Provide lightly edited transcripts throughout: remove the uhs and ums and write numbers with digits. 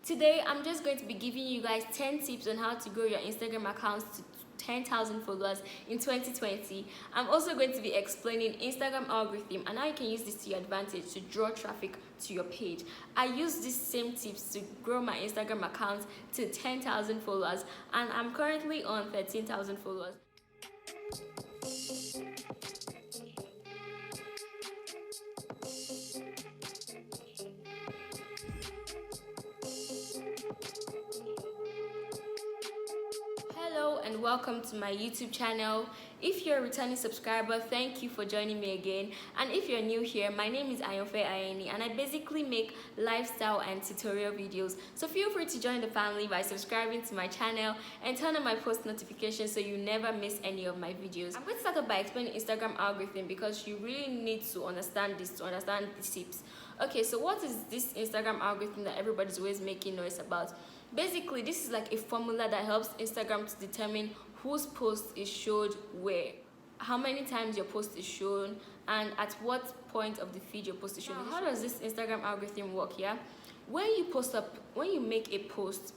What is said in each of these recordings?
Today I'm just going to be giving you guys 10 tips on how to grow your Instagram accounts to 10,000 followers in 2020. I'm also going to be explaining Instagram algorithm and how you can use this to your advantage to draw traffic to your page. I use these same tips to grow my Instagram account to 10,000 followers, and I'm currently on 13,000 followers. Hello and welcome to my YouTube channel. If you're a returning subscriber, thank you for joining me again. And if you're new here, my name is Ayonfe Ayeni and I basically make lifestyle and tutorial videos. So feel free to join the family by subscribing to my channel and turn on my post notifications so you never miss any of my videos. I'm going to start off by explaining Instagram algorithm because you really need to understand this to understand the tips. Okay, so what is this Instagram algorithm that everybody's always making noise about? Basically, this is like a formula that helps Instagram to determine whose post is showed where, how many times your post is shown, and at what point of the feed your post is shown. How does this Instagram algorithm work? Yeah, when you make a post,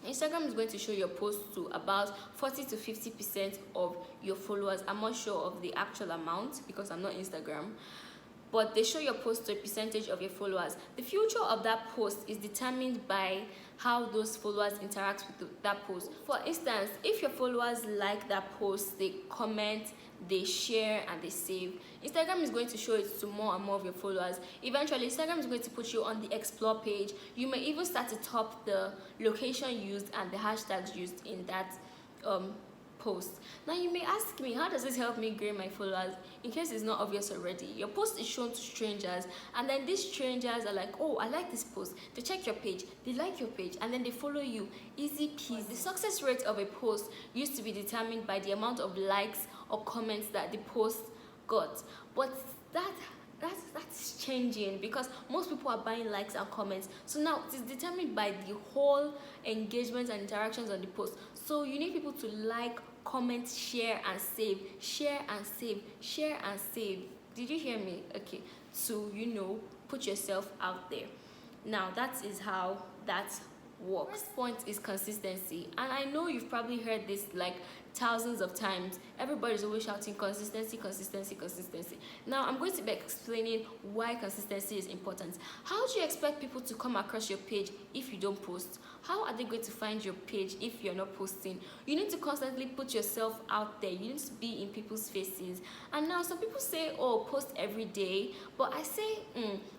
Instagram is going to show your post to about 40 to 50% of your followers. I'm not sure of the actual amount because I'm not Instagram, but they show your post to a percentage of your followers. The future of that post is determined by how those followers interact with that post. For instance, if your followers like that post, they comment, they share, and they save, Instagram is going to show it to more and more of your followers. Eventually, Instagram is going to put you on the explore page. You may even start to top the location used and the hashtags used in that post. Now you may ask me, how does this help me grow my followers? In case it's not obvious already, your post is shown to strangers, and then these strangers are like, oh, I like this post. They check your page, they like your page, and then they follow you. Easy peasy. The success rate of a post used to be determined by the amount of likes or comments that the post got, but that's changing because most people are buying likes and comments. So now it is determined by the whole engagement and interactions on the post. So you need people to like, comment, share, and save. Share and save. Share and save. Did you hear me? Okay. So put yourself out there. Now that is how that works. First point is consistency, and I know you've probably heard this like thousands of times. Everybody's always shouting consistency, consistency, consistency. Now I'm going to be explaining why consistency is important. How do you expect people to come across your page if you don't post? How are they going to find your page if you're not posting? You need to constantly put yourself out there. You need to be in people's faces. And now some people say, oh, post every day, but I say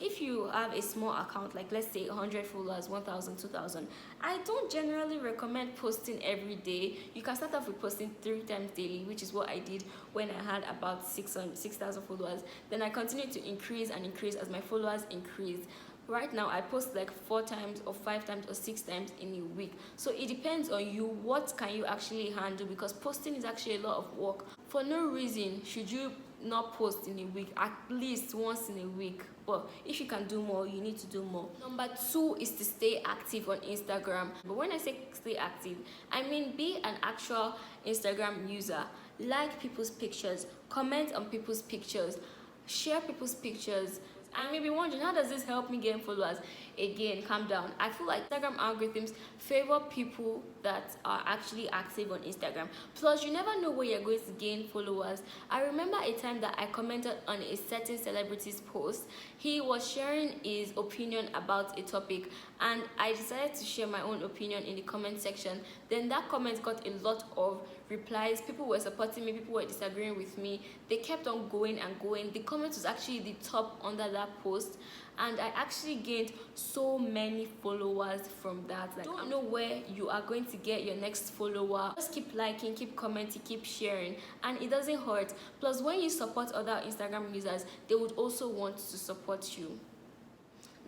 if you have a small account, like let's say 100 followers, 1,000, 2,000, I don't generally recommend posting every day. You can start off with posting 3 times daily, which is what I did when I had about 6,000 followers. Then I continued to increase and increase as my followers increased. Right now I post like 4 times or 5 times or 6 times in a week. So it depends on you. What can you actually handle? Because posting is actually a lot of work. For no reason should you not post in a week, at least once in a week. But if you can do more, you need to do more. Number 2 is to stay active on Instagram. But when I say stay active, I mean be an actual Instagram user. Like people's pictures, comment on people's pictures, share people's pictures. I may be wondering, how does this help me gain followers? Again, calm down. I feel like Instagram algorithms favor people that are actually active on Instagram. Plus, you never know where you're going to gain followers. I remember a time that I commented on a certain celebrity's post. He was sharing his opinion about a topic, and I decided to share my own opinion in the comment section. Then that comment got a lot of replies. People were supporting me, people were disagreeing with me. They kept on going and going. The comment was actually the top under that post, and I actually gained so many followers from that. Like, don't know where you are going to get your next follower. Just keep liking, keep commenting, keep sharing, and it doesn't hurt. Plus, when you support other Instagram users, they would also want to support you.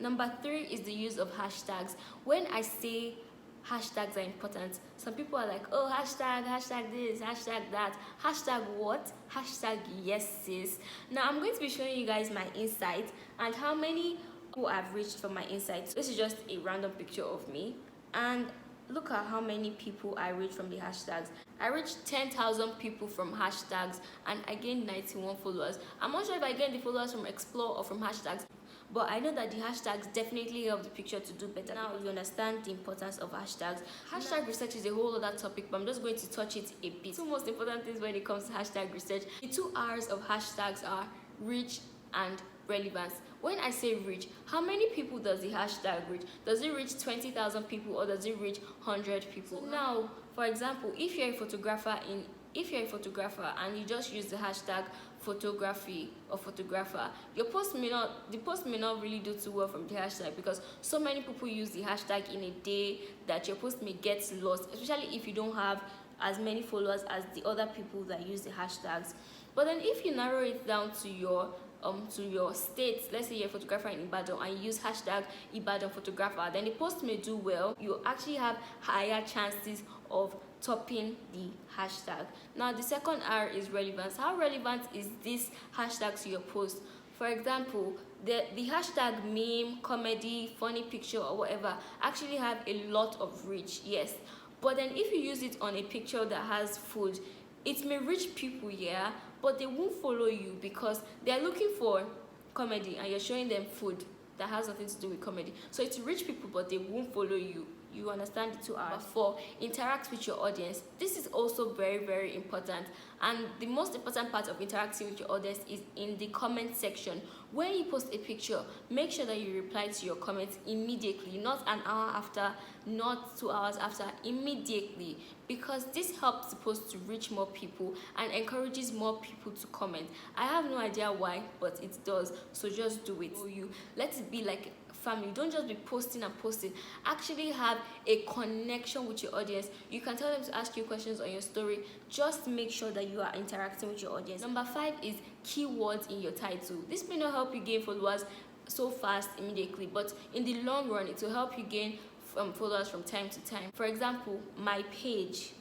Number 3 is the use of hashtags. When I say hashtags are important, some people are like, oh, hashtag this, hashtag that. Hashtag what? Hashtag yes sis. Now I'm going to be showing you guys my insight and how many people I've reached from my insights. This is just a random picture of me, and look at how many people I reached from the hashtags. I reached 10,000 people from hashtags and I gained 91 followers. I'm not sure if I gained the followers from explore or from hashtags, but I know that the hashtags definitely help the picture to do better. Now you understand the importance of hashtags. Hashtag research is a whole other topic, but I'm just going to touch it a bit. Two most important things when it comes to hashtag research. The 2 R's of hashtags are reach and relevance. When I say reach, how many people does the hashtag reach? Does it reach 20,000 people or does it reach 100 people? Now, for example, if you're a photographer and you just use the hashtag photography or photographer, the post may not really do too well from the hashtag, because so many people use the hashtag in a day that your post may get lost, especially if you don't have as many followers as the other people that use the hashtags. But then if you narrow it down to your state, let's say you're a photographer in Ibadan and you use hashtag Ibadan photographer, then the post may do well. You actually have higher chances of topping the hashtag. Now the second R is relevance. How relevant is this hashtag to your post? For example, the hashtag meme, comedy, funny picture or whatever actually have a lot of reach, yes, but then if you use it on a picture that has food, it may reach people, yeah, but they won't follow you because they're looking for comedy and you're showing them food that has nothing to do with comedy. So it's reach people, but they won't follow you. You understand the 2 R's. Number 4, interact with your audience. This is also very, very important. And the most important part of interacting with your audience is in the comment section. When you post a picture, make sure that you reply to your comments immediately, not an hour after, not 2 hours after, immediately, because this helps the post to reach more people and encourages more people to comment. I have no idea why, but it does. So just do it. Let it be like family. Don't just be posting and posting. Actually have a connection with your audience. You can tell them to ask you questions on your story. Just make sure that you are interacting with your audience. Number 5 is keywords in your title. This may not help you gain followers so fast immediately, but in the long run it will help you gain followers from time to time. For example, my page,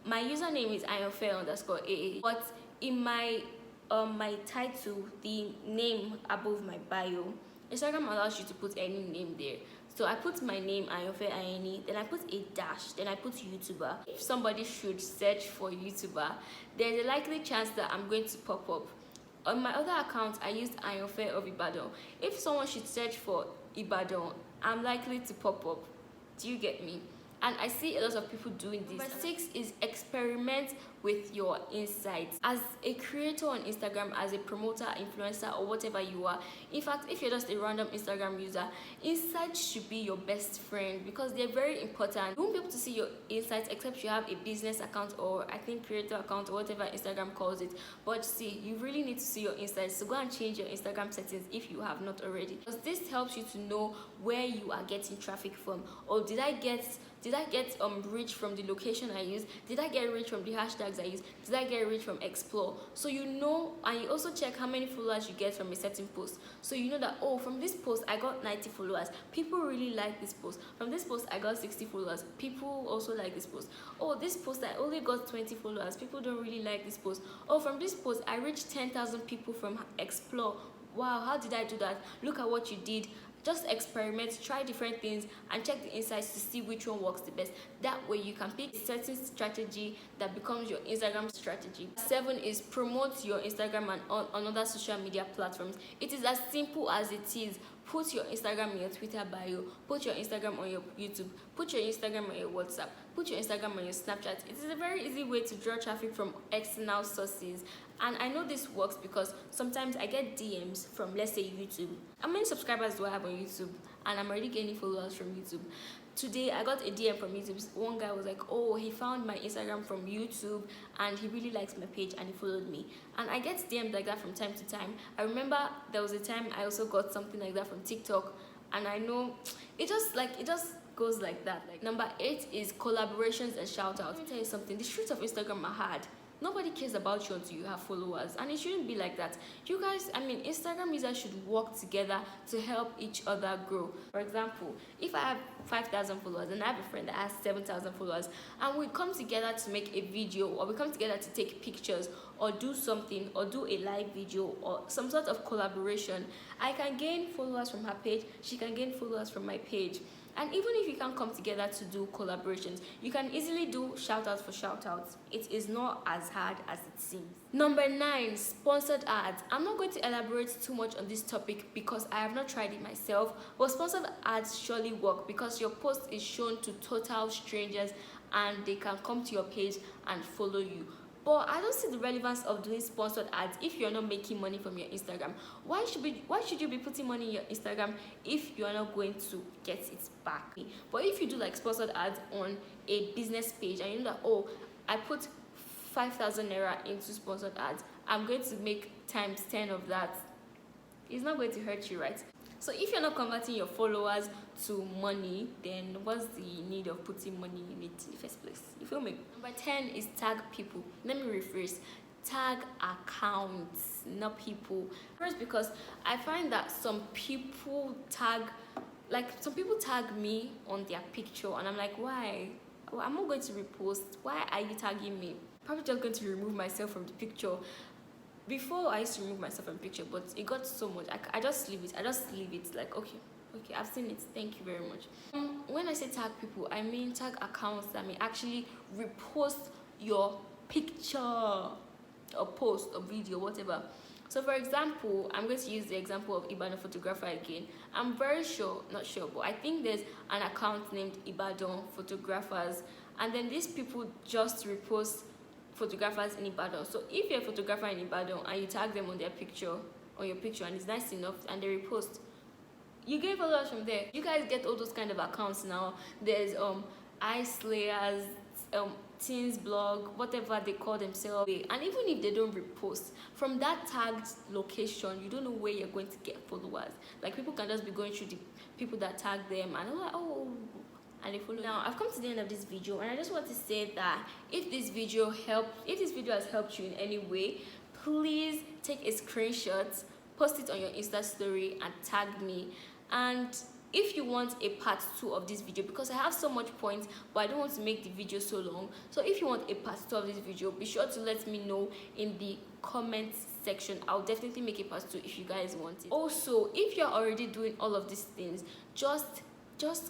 my username is ionfair_aa, but in my title, the name above my bio, Instagram allows you to put any name there. So I put my name, Ayonfe Ayeni, then I put a dash, then I put YouTuber. If somebody should search for YouTuber, there's a likely chance that I'm going to pop up. On my other account, I used Ayonfe of Ibadan. If someone should search for Ibadan, I'm likely to pop up. Do you get me? And I see a lot of people doing this. Number 6 is experiment with your insights. As a creator on Instagram, as a promoter, influencer, or whatever you are, in fact, if you're just a random Instagram user, insights should be your best friend because they're very important. You won't be able to see your insights except you have a business account, or I think creator account, or whatever Instagram calls it. But see, you really need to see your insights. So go and change your Instagram settings if you have not already, because this helps you to know where you are getting traffic from. Or did I get reach from the location I use? Did I get reach from the hashtags I use? Did I get reach from explore? So you know, and you also check how many followers you get from a certain post. So you know that, oh, from this post I got 90 followers. People really like this post. From this post I got 60 followers. People also like this post. Oh, this post I only got 20 followers. People don't really like this post. Oh, from this post I reached 10,000 people from explore. Wow, how did I do that? Look at what you did. Just experiment, try different things, and check the insights to see which one works the best. That way you can pick a certain strategy that becomes your Instagram strategy. 7 is promote your Instagram and on other social media platforms. It is as simple as it is. Put your Instagram in your Twitter bio, put your Instagram on your YouTube, put your Instagram on your WhatsApp, put your Instagram on your Snapchat. It is a very easy way to draw traffic from external sources. And I know this works because sometimes I get DMs from, let's say, YouTube. How many subscribers do I have on YouTube? And I'm already gaining followers from YouTube. Today I got a DM from YouTube. One guy was like, oh, he found my Instagram from YouTube and he really likes my page and he followed me. And I get DMs like that from time to time. I remember there was a time I also got something like that from TikTok, and I know it just goes like that. Like, number 8 is collaborations and shout outs. Let me tell you something, the streets of Instagram are hard. Nobody cares about you until you have followers, and it shouldn't be like that. You guys, Instagram users should work together to help each other grow. For example, if I have 5,000 followers and I have a friend that has 7,000 followers, and we come together to make a video, or we come together to take pictures, or do something, or do a live video, or some sort of collaboration, I can gain followers from her page, she can gain followers from my page. And even if you can't come together to do collaborations, you can easily do shout outs for shout outs. It is not as hard as it seems. Number 9, sponsored ads. I'm not going to elaborate too much on this topic because I have not tried it myself, but sponsored ads surely work because your post is shown to total strangers and they can come to your page and follow you. But I don't see the relevance of doing sponsored ads if you're not making money from your Instagram. Why should you be putting money in your Instagram if you're not going to get it back? But if you do like sponsored ads on a business page and you know that, oh, I put 5,000 naira into sponsored ads, I'm going to make times 10 of that. It's not going to hurt you, right? So if you're not converting your followers to money, then what's the need of putting money in it in the first place? You feel me? Number 10 is tag people. Let me rephrase. Tag accounts, not people. First, because I find that some people tag me on their picture and I'm like, why? Well, I'm not going to repost. Why are you tagging me? Probably just going to remove myself from the picture. Before I used to remove myself from picture, but it got so much. I just leave it. Like, okay, I've seen it. Thank you very much. When I say tag people, I mean tag accounts that may actually repost your picture, or post, or video, whatever. So, for example, I'm going to use the example of Ibadan Photographer again. I'm very sure, not sure, but I think there's an account named Ibadan Photographers, and then these people just repost photographers in Ibadan. So if you're a photographer in Ibadan and you tag them on your picture, and it's nice enough and they repost, you get followers from there. You guys get all those kind of accounts now. There's Ice Slayers, Teens Blog, whatever they call themselves. And even if they don't repost from that tagged location, you don't know where you're going to get followers. Like, people can just be going through the people that tag them and they're like, oh, and they follow. Now I've come to the end of this video and I just want to say that if this video has helped you in any way, please take a screenshot, post it on your Insta story and tag me. And if you want a part 2 of this video, because I have so much points but I don't want to make the video so long, so if you want a part 2 of this video, be sure to let me know in the comments section. I'll definitely make a part 2 if you guys want it. Also, if you're already doing all of these things, just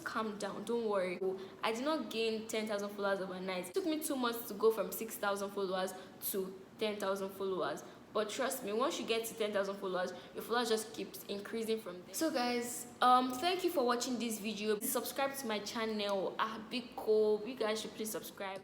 calm down, don't worry. I did not gain 10,000 followers overnight. It took me 2 months to go from 6,000 followers to 10,000 followers. But trust me, once you get to 10,000 followers, your followers just keeps increasing from there. So guys, thank you for watching this video. Please subscribe to my channel. Big cool. You guys should please subscribe.